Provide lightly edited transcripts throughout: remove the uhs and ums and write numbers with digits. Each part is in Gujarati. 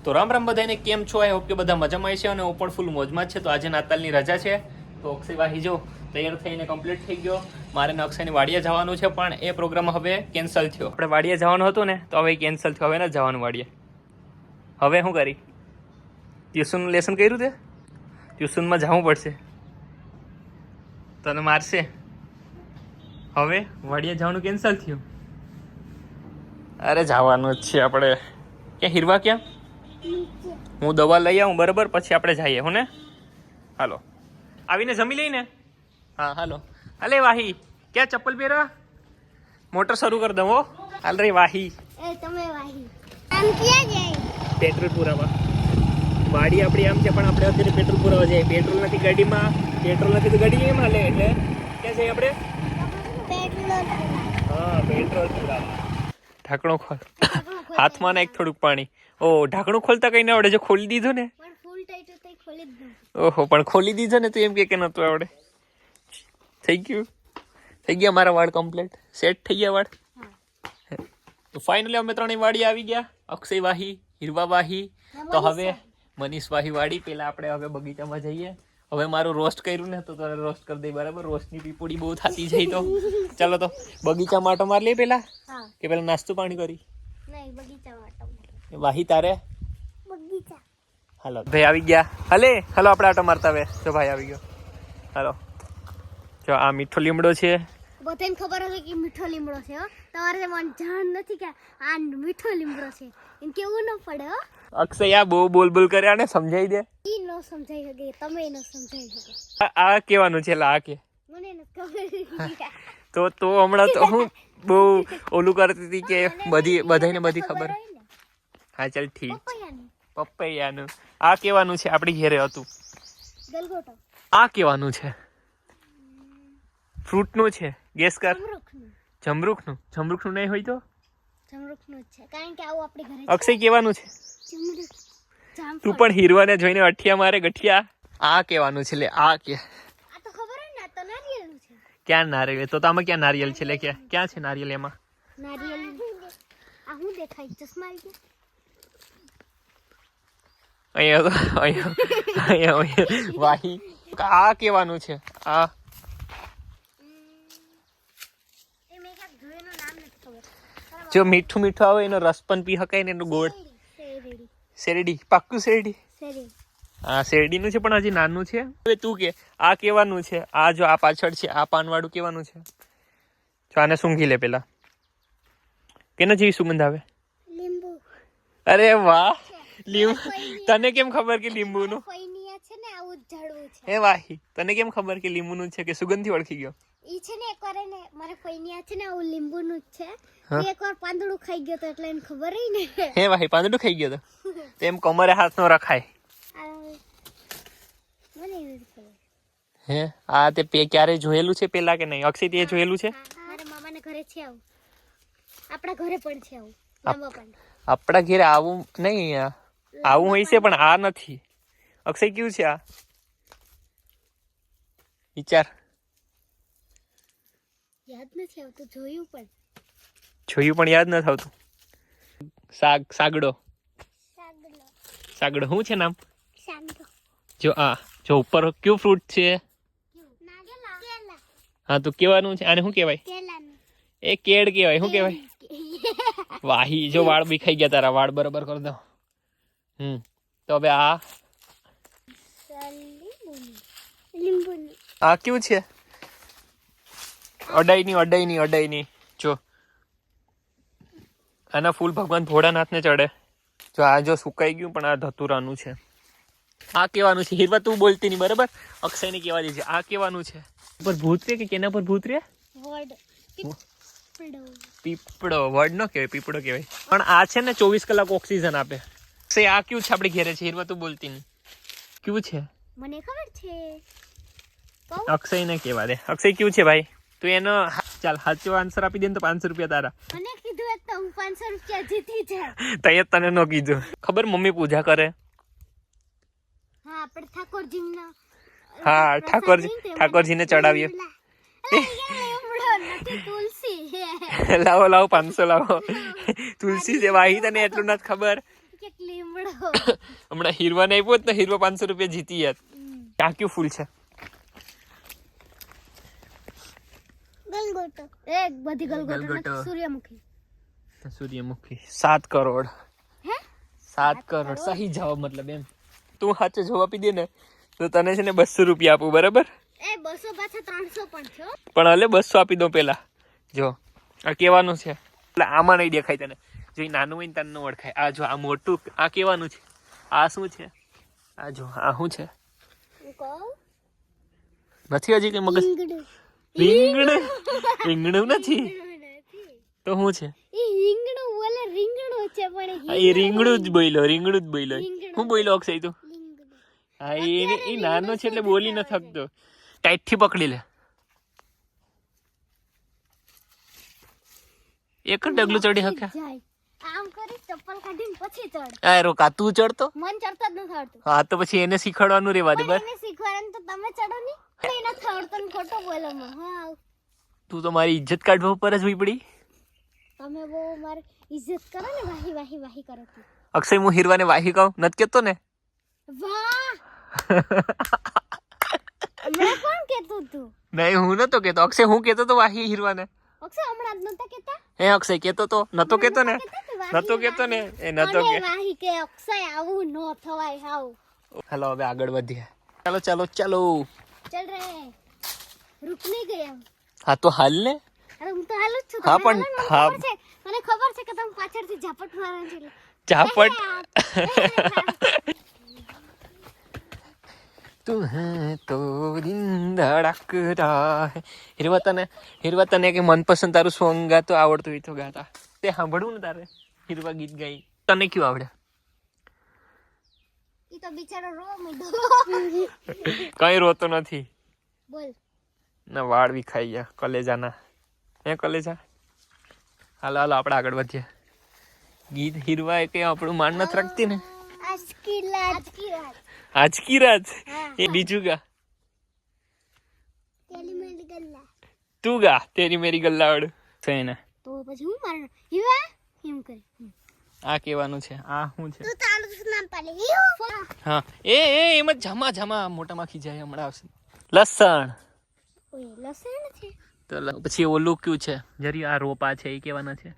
તો રામ રામ બધાને, કેમ છો? આઈ હોપ કે બધા મજામાં છે અને હું પણ ફૂલ મોજમાં જ છે. તો આજે નાતાલની રજા છે તો અક્ષય વાહી જો તૈયાર થઈને કમ્પ્લીટ થઈ ગયો. મારે ને અક્ષયને વાડિયા જવાનું છે પણ એ પ્રોગ્રામ હવે કેન્સલ થયો. આપણે વાડિયા જવાનું હતું ને તો હવે કેન્સલ થયો. હવે નથી જવાનું વાડિયા. હવે શું કરી? ટ્યુશનનું લેસન કર્યું તે? ટ્યુશનમાં જવું પડશે, તને મારશે. હવે વાડિયા જવાનું કેન્સલ થયું. અરે જવાનું જ છે આપણે. ક્યાં હીરવા? ક્યાં? હું દવા લઈ આવું બરાબર, પછી આપણે જઈએ હો ને. હાલો આવીને જમી લઈને. હા હાલો. અલે વાહી, ક્યાં ચપ્પલ પહેરવા? મોટર શરૂ કરી દઉં હો. હાલ રે વાહી. તમે વાહી આમ ક્યાં જાય? પેટ્રોલ પુરાવા. વાડી આપણી આમ છે પણ આપણે અત્યારે પેટ્રોલ પુરાવા જઈએ. પેટ્રોલ નથી ગાડીમાં, પેટ્રોલ નથી તો ગાડી એમ હાલે. એટલે ક્યાં જઈએ આપણે? પેટ્રોલ. હા પેટ્રોલ પુરાવા. ઢાંકણો ખોલ. હાથમાં નાખ થોડુંક પાણી. ઓ ઢાંકણું ખોલતા કઈ ના આવડે. જો ખોલી દીધું ને. પણ ફૂલ ટાઈટ તો ખોલી જ દઉં. ઓહો, પણ ખોલી દીધો ને તું એમ કે નતું આવડે. થઈ ગયું. થઈ ગયા મારા વાળ કમ્પ્લીટ સેટ થઈ ગયા વાળ. તો ફાઇનલી અમે ત્રણેય વાડી આવી ગયા. અક્ષય વાહી, હીરવા વાહી, તો હવે મનીષ વાહી વાડી. પેલા આપણે હવે બગીચામાં જઈએ. હવે મારું રોસ્ટ કર્યું ને તો તારે રોસ્ટ કરી દઈ બરાબર. રોસ્ટની પીપુડી બહુ થતી જાય તો ચાલો તો બગીચા માટો માર લઈએ પેલા. હા. કે પેલા નાસ્તો પાણી કરી? નહીં, બગીચામાં આટો. વાહી તારે? બગીચા. હાલો ભાઈ આવી ગયા. હલે હલો આપણે આટો મારતા હવે. જો ભાઈ આવી ગયો. હાલો જો આ મીઠો લીમડો છે. બધાને ખબર હશે કે મીઠો લીમડો છે. હો તમારે મને જાણ નથી કે આ મીઠો લીમડો છે એમ કેવું ન પડે. હો અક્ષય આ બહુ બોલ બોલ કર્યા ને સમજાઈ દે. ઈ ન સમજાઈ શકે, તમે ન સમજાઈ શકો. આ કેવાનું છે? આ કે મને ન ખબર. તો હમણાં તો હું બહુ ઓલું કરતી હતી કે બધાને બધી ખબર. હા ચાલ ઠીક. પપૈયાની. પપૈયાનું આ કેવાનું છે? આપણી ઘેરે હતું. ગલગોટો. આ કેવાનું છે? ફ્રૂટનું છે. ગેસ કર. જમરૂખનું. જમરૂખનું? જમરૂખનું નહીં હોય તો? જમરૂખનું જ છે કારણ કે આવું આપણી ઘરે અક્ષય કેવાનું છે? જમરૂખ. જામફળ. તું પણ હીરવાને જોઈને અઠિયા મારે ગઠિયા. આ કેવાનું છે? લે આ કે આ તો ખબર હે ને, આ તો નારિયેળનું છે. ક્યાં નારિયેલ? તો આમાં ક્યાં નારિયેલ છે? લે ક્યાં છે નારિયેલ એમાં? નારિયેળ. આ હું દેખાય? ચશ્મા આવી ગયા. અહીંયા વાહી. આ કેવાનું છે? આ એ મેં ક્યાંક જોયેલું, નામ નથી ખબર. જો મીઠું મીઠું આવે એનો રસ પણ પી શકાય ને. એનું ગોળ. શેરડી. શેરડી? પાક્કું શેરડી? શેરડી. હા શેરડીનું છે પણ હજી નાનું છે. હવે તું કે આ કેવાનું છે? આ જો આ પાછળ છે આ પાનવાળું કેવાનું છે? જો આને સૂંઘી લે પેલા. કેના જેવી સુગંધ આવે? લીંબુ. અરે વાહ. લીંબુ તને કેમ ખબર કે લીંબુનું? ફૈનિયા છે ને આવું જ ઝાડવું છે. હે વાહી, તને કેમ ખબર કે લીંબુનું છે? કે સુગંધથી ઓળખી ગયો? ઈ છે ને એકવાર એને મારે ફૈનિયા છે ને આવું લીંબુનું જ છે. હા. એ એકવાર પાંદડું ખાઈ ગયો તો એટલે એને ખબર રહી ને. હે વાહી, પાંદડું ખાઈ ગયો તો તેમ કમરે હાથ નો રખાય. મને એવી રીતે ખબર. હે આ તે ક્યારે જોયેલું છે પેલા કે નહીં? અક્ષય તે જોયેલું છે? મારા મામાના ઘરે છે આવું. આપણા ઘરે પણ છે આવું. લાંબા પાંદડા. આપણા ઘેરે આવું નહીં. આવું હોય છે પણ આ નથી. અક્ષય કેવું છે આ? વિચાર. યાદ નથી આવતું. જોયું પણ યાદ નથી આવતું. સાગડો. સાગલો. સાગડો શું છે નામ? સાગલો. જો ઉપર કયું ફ્રૂટ છે? નાગેલા. કેલા. હા તો કેવાનું છે? આને શું કહેવાય? કેલાનું. એ કેળ કહેવાય. શું કહેવાય? વાહી જો વાળ બી ખાઈ ગયા તારા. વાળ બરોબર કરી દો. તો હવે આ લીંબુનું. આ કેવું છે? અડાઈની જો આના ફૂલ ભગવાન ભોળાનાથને ચડે. જો આ જો સુકાઈ ગયું પણ આ ધતુરાનું છે. આ કેવાનું છે? હીરવા તું બોલતી નહીં બરાબર. અક્ષયને કેવા દે છે. આ કેવાનું છે? પર ભૂત રે કે કેના પર ભૂત રે? વડ. પીપળો. વડ નો કહેવાય, પીપળો કહેવાય. પણ આ છે ને 24 કલાક ઓક્સિજન આપે. અક્ષય આ કેવું છે? આપણે ઘેરે છે. હીરવા તું બોલતી નહીં. કેવું છે? મને ખબર છે. અક્ષયને કેવા દે. અક્ષય કેવું છે ભાઈ? તું એનો ચાલ સાચો આન્સર આપી દે ને તો 500 રૂપિયા તારા. મને કીધું એક તો હું 500 રૂપિયા જીતી છે. તને ન કીધું. ખબર મમ્મી પૂજા કરે? હા આપણે ઠાકોરજીના. હા ઠાકોરજીને ચડાવીએ. તુલસી. લાવો 500 લાવો. તુલસી છે વાહી, તને એટલું નથી ખબર? કેક લીમડો હમણાં હીરવાને આપ્યો જ ને, હીરવા 500 રૂપિયા જીતી યાર. આ કયું ફૂલ છે? ગલગોટો. એક બધી ગલગોટો ગલગોટો. નથી, સૂર્યમુખી. સૂર્યમુખી. 7 કરોડ. હે 7 કરોડ સહી જવાબ. મતલબ એમ તું સાચો જવાબ આપી દે ને તો તને છે ને 200 રૂપિયા આપું, બરાબર? એ 200 પાછા 300 પણ છે હો. પણ હલે 200 આપી દો પેલા. જો આ કેવાનું છે, એટલે આમાં નહીં દેખાય તને. જો ઈ નાનું હોય ને તને ન ઓળખાય. આ જો આ મોટું, આ કેવાનું છે? આ શું છે? આ જો આ શું છે? હું કહું નથી હજી કઈ મગજ? રીંગણું. રીંગણું? રીંગણું નથી નથી. તો શું છે? ઈ રીંગણું બોલે, રીંગણું છે પણ હા, એ રીંગણું જ બોલ્યો, રીંગણું જ બોલ્યો. રીંગણું. હું બોલ્યો અક્ષય તું? રીંગણું. હા, એ નાનો છે એટલે બોલી ન થકતો. ટાઈટ થી પકડી લે. એક જ ડગલું ચડી શકે. જાય. આમ કરી ચપ્પલ કાઢીને પછી ચડ. આ રોકા તું ચડતો. મન ચડતા જ નથી આવડતું. હા તો પછી એને શીખવાડવાનું રેવા દે. પણ બસ એને શીખવાડે તો તમે ચડો નહીં. એ નથી આવડતું ને ખોટો બોલો માં. હા તું તો મારી ઇજ્જત કાઢવા ઉપર જ હોઈ પડી. તમે બહુ મારી ઇજ્જત કરો ને, વાહી વાહી વાહી કરો તું. અક્ષય હું હીરવાને વાહી કહું નથી કેતો ને? વાહ હમણાં કોણ કેતું તું? નહીં હું નતો કેતો. અક્ષય હું કેતો તો વાહી હીરવાને. અક્ષય હમણાં જ નતા કેતા? હે અક્ષય કેતો તો નતો કેતો ને? નતો કેતો ને? એ નતો કે. વાહી કે અક્ષય આવું ન થવાય હાવ. હાલો હવે આગળ વધીએ. ચાલો ચાલો ચાલો. ચલ રે રૂક નહીં ગયા. હા તો હાલ ને. અરે હું તો હાલ જ છું. હા, તમે પણ હાલો ને, હા. મને ખબર છે કે તમે પાછળથી ઝાપટ મારવા છે એટલે. ઝાપટ. તું હે તો દિન ધડકતા હે. હીરવા તને કે મનપસંદ તારું સોંગ ગાતો આવડતું હોય તો ગાતા. તે સાંભળવું ને તારે હીરવા ગીત ગાઈ. તને કયું આવડે? ઈ તો બિચારો રો મીડો. કઈ રોતો નથી. બોલ. ના વાળ વિખાઈ ગયા કલેજાના. હે કલેજા. હાલો હાલો આપણે આગળ વધીએ. ગીત હીરવા કે આપણું માન નથી રાખતી ને. આજકી રાત. આજકી રાત. હા. એ બીજું ગા. તેલી મેલી ગલ્લા. તું ગા તેરી મેરી ગલ્લાવડ. છે ને તો પછી હું મારનો હીવા એમ કરી. આ કેવાનું છે? આ શું છે? તું તારું નામ પાડે હીવો. હા એ એમ જ જમા જમા મોટામાં ખીજાય હમણાં આવશે. લસણ. ઓય લસણ છે. તો પછી ઓલું કયું છે? જરી આ રોપા છે એ કેવાના છે?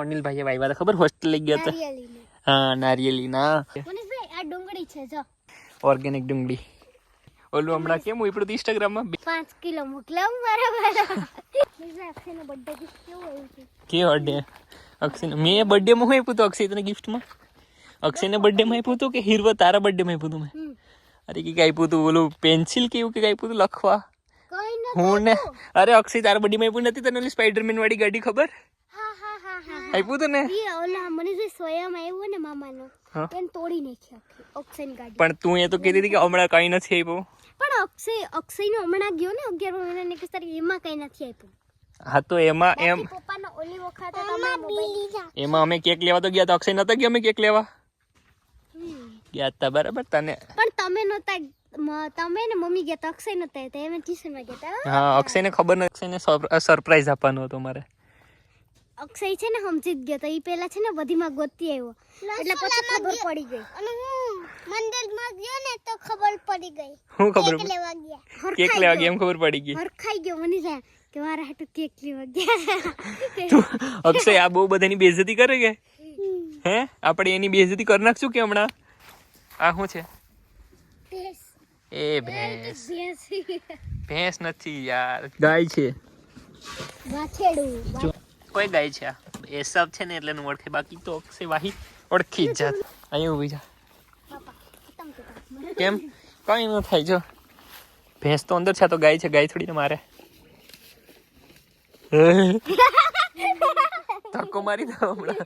અનિલભાઈ વાયવા ખબર હોસ્ટેલ લઈ ગયા હતા. નારિયેળીને. હા નારિયેલી ના મનીષભાઈ આ ડુંગળી છે જો. ઓર્ગેનિક ડુંગળી. ઓલું હમણાં કેમ ઉપડ્યું ઇન્સ્ટાગ્રામમાં? 5 કિલો મોકલાવ મારા વાળા. મનીષભાઈ અક્ષયનો બર્થડે ગિફ્ટ કેવો આવ્યો છે? કે બર્થડે અક્ષય મેં બર્થડે માં શું આપ્યું હતું અક્ષય તને ગિફ્ટમાં? અક્ષયને બર્થડે માં આપ્યું હતું કે હીરવા તારા બર્થડે માં આપ્યું હતું મેં? અરે કે આપ્યું હતું ઓલું પેન્સિલ કેવું કે આપ્યું હતું લખવા? કઈ ન. હું ને અરે અક્ષય તારા બર્થડે માં આપ્યું નથી તને ઓલી સ્પાઈડરમેન વાળી ગાડી ખબર? હા હા હા હા. આપ્યું હતું ને? ઈ ઓલા મનીષભાઈ સ્વયં આવ્યો ને મામાનો. હા. એને તોડી નાખ્યો અક્ષયની ગાડી. પણ તું એ તો કહેતી હતી કે હમણાં કઈ નથી આપ્યું. પણ અક્ષયનો હમણાં ગયો ને 11 મહિનાની 21 તારીખ એમાં કઈ નથી આપ્યું. હા તો એમાં એમ પપ્પાનો ઓલી વખત તમારા મોબાઈલ. એમાં અમે કેક લેવા તો ગયા તો અક્ષય નતા ગયા અમે કેક લેવા ગયા હતા બરાબર તને. પણ તમે નતા તમે ને મમ્મી ગયા તો અક્ષય નતા હતા એમ ટ્યુશનમાં ગયા હતા. હા અક્ષયને ખબર નથી. અક્ષયને સરપ્રાઈઝ આપવાનું હતું મારે. અક્ષય છે ને સમજી જ ગયો તો ઈ પેલા છે ને બધીમાં ગોતી આવ્યો એટલે પછી ખબર પડી ગઈ. અને હું મંદિરમાં ગયો ને તો ખબર પડી ગઈ. શું ખબર કેક લેવા ગયા. કેક લેવા ગયા એમ ખબર પડી ગઈ. હરખાઈ ગયો મને જાય કે મારા હાટુ કેક લેવા ગયા. તું અક્ષય આ બહુ બધાની બેઇજ્જતી કરે કે હે? આપણે એની બેઇજ્જતી કરી નાખશું કે હમણાં? આ શું છે? ભેંસ. એ ભેંસ. ભેંસ. ભેંસ નથી યાર ગાય છે. વાછેડું. કોઈ ગાય છે? આ એ સબ છે ને એટલે નું ઓળખે. બાકી તો અક્ષય વાહી ઓળખી જ જાત. અહીંયા ઊભી જા. કેમ કઈ ન થાય જો ભેંસ તો અંદર છે તો ગાય છે. ગાય થોડી ને મારે ધક્કો મારી દો હમણાં.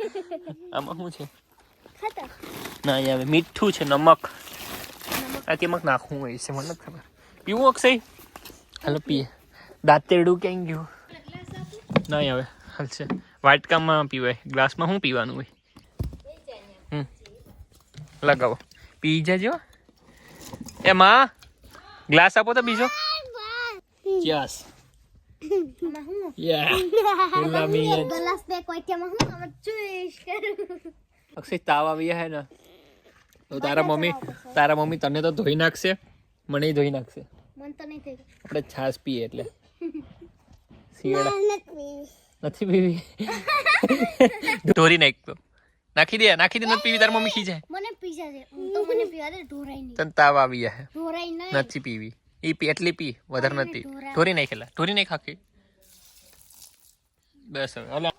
આમાં શું છે? ખાતર. ના અહીંયા હવે મીઠું છે. નમક. આ કેમક નાખવું હોય છે મને નથી ખબર. પીવું અક્ષય? હાલો પીએ. દાંતેડું ક્યાં ગયું? નહીં હવે હાલશે. વાટકામાં પીવાય. ગ્લાસમાં શું પીવાનું હોય? લગાવો પી જાજો. એ માં ગ્લાસ આપો તો બીજો. યસ યા. ગ્લાસ બે કોઈટામાં હું ચૂસ કરું. અક્ષય તાવ આવી હે ને તો તારા મમ્મી તને તો ધોઈ નાખશે, મને ધોઈ નાખશે. મન તો નહીં થઈ આપણે છાશ પીએ એટલે શિયાળા નથી પીવી. ઢોરી નાખી દે નથી પીવી. તારી મમ્મી ખીજાય. મને પીઝા છે તો મને પીવા દે. ઢોરાઈ નહીં. તને તાવ આવી હે. ઢોરાઈ નહીં. નથી પીવી. એટલી પી, વધારે નથી. ઢોરી નાખેલા. ઢોરી નાખ આખી. બસ હવે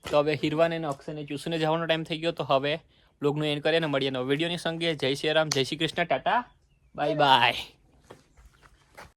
તો હવે હિરવાને અને અક્ષયને ટ્યુશને જવાનો ટાઈમ થઈ ગયો. તો હવે બ્લોગનું એન્ડ કરીએ ને મળીએ નવા વિડીયોની સંગે. જય શ્રી રામ, જય શ્રી કૃષ્ણ, ટાટા, બાય બાય.